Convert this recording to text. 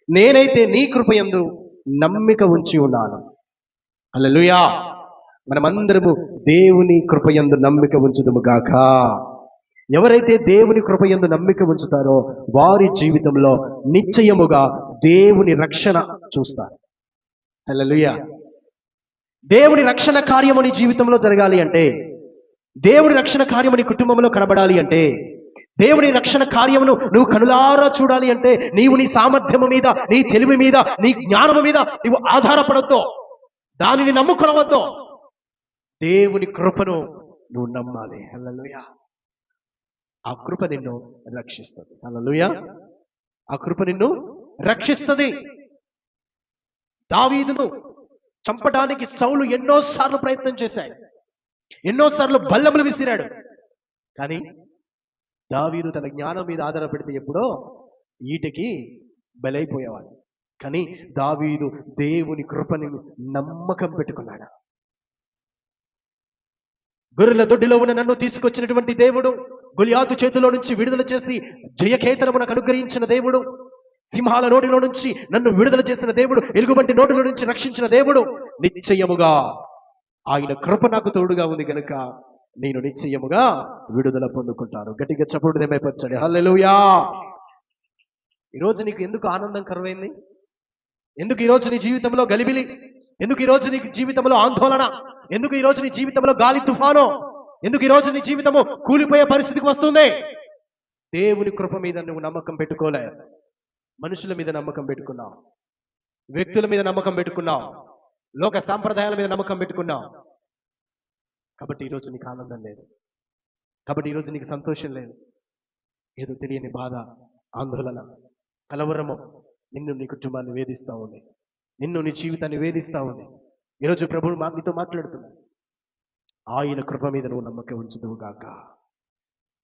నేనైతే నీ కృపయందు నమ్మిక ఉంచి ఉన్నాను. హల్లెలూయా. మనమందరము దేవుని కృపయందు నమ్మిక ఉంచుదుము గాక. ఎవరైతే దేవుని కృపయందు నమ్మిక ఉంచుతారో వారి జీవితంలో నిశ్చయముగా దేవుని రక్షణ చూస్తారు. హల్లెలూయా. దేవుని రక్షణ కార్యము నీ జీవితంలో జరగాలి అంటే, దేవుని రక్షణ కార్యము నీ కుటుంబంలో కనబడాలి అంటే, దేవుని రక్షణ కార్యమును నువ్వు కనులారా చూడాలి అంటే, నీవు నీ సామర్థ్యము మీద, నీ తెలివి మీద, నీ జ్ఞానము మీద నీవు ఆధారపడద్దు, దానిని నమ్ముకొనవద్దు. దేవుని కృపను నువ్వు నమ్మాలి. హల్లెలూయా. ఆ కృప నిన్ను రక్షిస్తుంది. హల్లెలూయా. ఆ కృప నిన్ను రక్షిస్తుంది. దావీదును చంపడానికి సౌలు ఎన్నోసార్లు ప్రయత్నం చేశాడు, ఎన్నోసార్లు బల్లములు విసిరాడు. కానీ దావీదు తన జ్ఞానం మీద ఆధారపెడితే ఎప్పుడో ఈటకి బలైపోయేవాడు. కానీ దావీదు దేవుని కృపని నమ్మకం పెట్టుకున్నాడు. గొర్రెల దొడ్డిలో ఉన్న నన్ను తీసుకొచ్చినటువంటి దేవుడు, గొలియాతు చేతిలో నుంచి విడుదల చేసి జయకేతనమునకు అనుగ్రహించిన దేవుడు, సింహాల నోటిలో నుంచి నన్ను విడుదల చేసిన దేవుడు, ఎలుగుబంటి నోటిలో నుంచి రక్షించిన దేవుడు, నిశ్చయముగా ఆయన కృప నాకు తోడుగా ఉంది గనుక నేను నిశ్చయముగా విడుదల పొందుకుంటాను. గట్టిగా చప్పుడు దేమైపరచండి. హల్లెలూయా. ఈరోజు నీకు ఎందుకు ఆనందం కరువైంది? ఎందుకు ఈరోజు నీ జీవితంలో గలిబిలి? ఎందుకు ఈరోజు నీ జీవితంలో ఆందోళన? ఎందుకు ఈరోజు నీ జీవితంలో గాలి తుఫాను? ఎందుకు ఈరోజు నీ జీవితము కూలిపోయే పరిస్థితికి వస్తుంది? దేవుని కృప మీద నువ్వు నమ్మకం పెట్టుకోలే, మనుషుల మీద నమ్మకం పెట్టుకున్నావు, వ్యక్తుల మీద నమ్మకం పెట్టుకున్నావు, లోక సాంప్రదాయాల మీద నమ్మకం పెట్టుకున్నావు. కాబట్టి ఈరోజు నీకు ఆనందం లేదు, కాబట్టి ఈరోజు నీకు సంతోషం లేదు. ఏదో తెలియని బాధ, ఆందోళన, కలవరము నిన్ను నీ కుటుంబాన్ని వేధిస్తూ ఉంది, నిన్ను నీ జీవితాన్ని వేధిస్తూ ఉంది. ఈరోజు ప్రభువు నీతో మాట్లాడుతున్నాడు. ఆయన కృప మీద నువ్వు నమ్మకం ఉంచుదువు గాక.